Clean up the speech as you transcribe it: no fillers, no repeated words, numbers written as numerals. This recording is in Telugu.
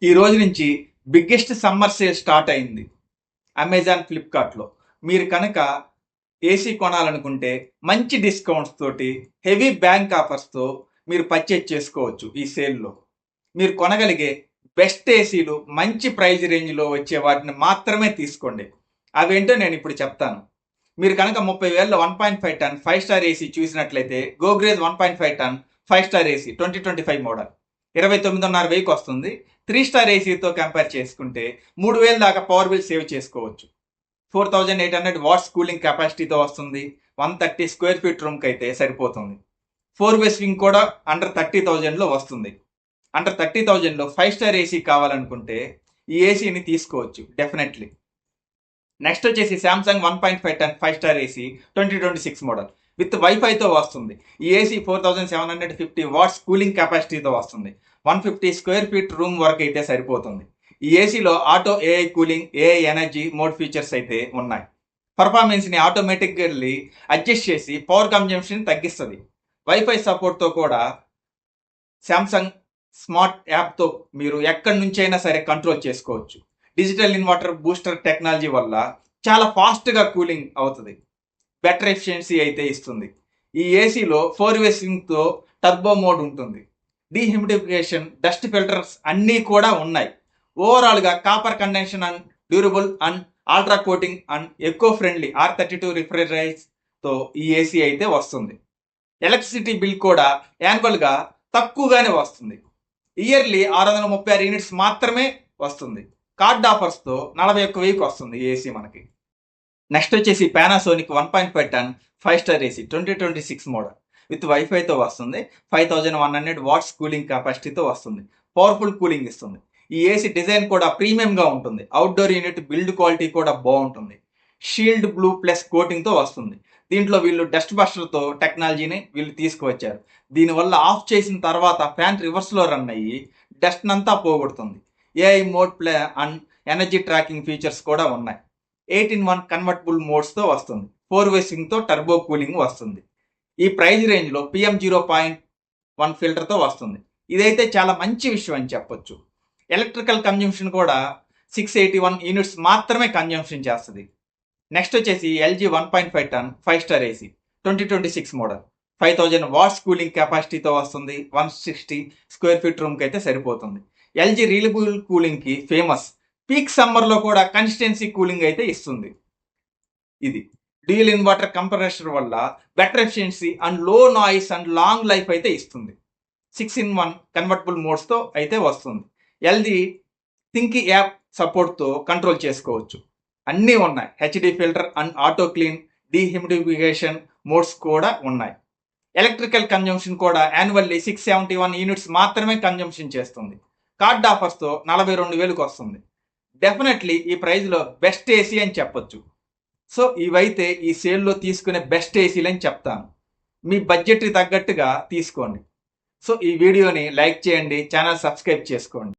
ఈ రోజు నుంచి బిగ్గెస్ట్ సమ్మర్ సేల్ స్టార్ట్ అయింది అమెజాన్, ఫ్లిప్కార్ట్లో. మీరు కనుక ఏసీ కొనాలనుకుంటే మంచి డిస్కౌంట్స్ తోటి, హెవీ బ్యాంక్ ఆఫర్స్తో మీరు పర్చేజ్ చేసుకోవచ్చు. ఈ సేల్లో మీరు కొనగలిగే బెస్ట్ ఏసీలు మంచి ప్రైజ్ రేంజ్లో వచ్చే వాటిని మాత్రమే తీసుకోండి. అవేంటో నేను ఇప్పుడు చెప్తాను. మీరు కనుక 30,000లో 1.5 టన్ 5 స్టార్ ఏసీ చూసినట్లయితే గోగ్రేజ్ 1.5 టన్ 5 స్టార్ ఏసీ 2025 మోడల్ 29,500 వస్తుంది. 3 స్టార్ ఏసీతో కంపేర్ చేసుకుంటే 3,000 దాకా పవర్ బిల్ సేవ్ చేసుకోవచ్చు. 4,800 వాట్స్ కూలింగ్ కెపాసిటీతో వస్తుంది. 130 స్క్వేర్ ఫీట్ రూమ్కి అయితే సరిపోతుంది. 4-వే స్వింగ్ కూడా అండర్ 30,000లో వస్తుంది. అండర్ 30,000లో 5 స్టార్ ఏసీ కావాలనుకుంటే ఈ ఏసీని తీసుకోవచ్చు డెఫినెట్లీ. నెక్స్ట్ వచ్చేసి Samsung 1.5 ton 5 star AC 2026 model with వైఫైతో వస్తుంది. ఈ ఏసీ 4,750 వాట్స్ కూలింగ్ కెపాసిటీతో వస్తుంది. 150 స్క్వేర్ ఫీట్ రూమ్ వరకు అయితే సరిపోతుంది. ఈ ఏసీలో auto AI cooling, AI energy mode features అయితే ఉన్నాయి. పర్ఫార్మెన్స్ని ఆటోమేటిక్గా అడ్జస్ట్ చేసి పవర్ కన్జంప్షన్ తగ్గిస్తుంది. వైఫై సపోర్ట్తో కూడా శాంసంగ్ స్మార్ట్ యాప్తో మీరు ఎక్కడి నుంచైనా సరే కంట్రోల్ చేసుకోవచ్చు. డిజిటల్ ఇన్వర్టర్ బూస్టర్ టెక్నాలజీ వల్ల చాలా ఫాస్ట్గా కూలింగ్ అవుతుంది. బెటర్ ఎఫిషియన్సీ అయితే ఇస్తుంది. ఈ ఏసీలో 4-వే స్వింగ్తో టర్బో మోడ్ ఉంటుంది. డీహ్యూమిడిఫికేషన్, డస్ట్ ఫిల్టర్స్ అన్నీ కూడా ఉన్నాయి. ఓవరాల్గా copper condensation and durable and ultra coating and eco friendly R32 రిఫ్రిజరేటర్తో ఈ ఏసీ అయితే వస్తుంది. ఎలక్ట్రిసిటీ బిల్ కూడా యాన్యువల్గా తక్కువగానే వస్తుంది. ఇయర్లీ 636 యూనిట్స్ మాత్రమే వస్తుంది. కార్డ్ ఆఫర్స్తో 41,000కి వస్తుంది ఏసీ మనకి. నెక్స్ట్ వచ్చేసి Panasonic 1.5 ton 5 star AC 2026 model with వైఫైతో వస్తుంది. 5,100 వాట్స్ కూలింగ్ కెపాసిటీతో వస్తుంది. పవర్ఫుల్ కూలింగ్ ఇస్తుంది. ఈ ఏసీ డిజైన్ కూడా ప్రీమియంగా ఉంటుంది. అవుట్డోర్ యూనిట్ బిల్డ్ క్వాలిటీ కూడా బాగుంటుంది. షీల్డ్ బ్లూ ప్లస్ కోటింగ్తో వస్తుంది. దీంట్లో వీళ్ళు డస్ట్ బస్టర్తో టెక్నాలజీని వీళ్ళు తీసుకువచ్చారు. దీనివల్ల ఆఫ్ చేసిన తర్వాత ఫ్యాన్ రివర్స్లో రన్ అయ్యి డస్ట్ అంతా పోగొడుతుంది. AI mode play and energy tracking features కూడా ఉన్నాయి. 8-in-1 కన్వర్టబుల్ మోడ్స్తో వస్తుంది. 4-వే స్వింగ్తో టర్బో కూలింగ్ వస్తుంది. ఈ ప్రైజ్ రేంజ్లో PM 0.1 ఫిల్టర్తో వస్తుంది. ఇదైతే చాలా మంచి విషయం అని చెప్పొచ్చు. ఎలక్ట్రికల్ కన్జంప్షన్ కూడా 681 యూనిట్స్ మాత్రమే కన్జంప్షన్ చేస్తుంది. నెక్స్ట్ వచ్చేసి LG 1.5 ton 5 star AC 2026 model 5,000 watts cooling కెపాసిటీతో వస్తుంది. 160 స్క్వేర్ ఫీట్ రూమ్కి అయితే సరిపోతుంది. LG రిలయబుల్ కూలింగ్కి ఫేమస్. పీక్ సమ్మర్లో కూడా కన్సిస్టెన్సీ కూలింగ్ అయితే ఇస్తుంది. ఇది డ్యూయల్ ఇన్వర్టర్ కంప్రెసర్ వల్ల better efficiency and low noise and long life అయితే ఇస్తుంది. 6-in-1 కన్వర్టబుల్ మోడ్స్తో అయితే వస్తుంది. LG థింకీ యాప్ సపోర్ట్తో కంట్రోల్ చేసుకోవచ్చు. అన్నీ ఉన్నాయి. HD filter and auto clean, dehumidification modes కూడా ఉన్నాయి. ఎలక్ట్రికల్ కన్జంప్షన్ కూడా యాన్యువల్లీ 671 యూనిట్స్ మాత్రమే కన్జంప్షన్ చేస్తుంది. కార్డ్ ఆఫర్స్తో 42,000కి వస్తుంది. డెఫినెట్లీ ఈ ప్రైజ్లో బెస్ట్ ఏసీ అని చెప్పొచ్చు. సో ఇవైతే ఈ సేల్లో తీసుకునే బెస్ట్ ఏసీలు అని చెప్తాను. మీ బడ్జెట్కి తగ్గట్టుగా తీసుకోండి. సో ఈ వీడియోని లైక్ చేయండి, ఛానల్ సబ్స్క్రైబ్ చేసుకోండి.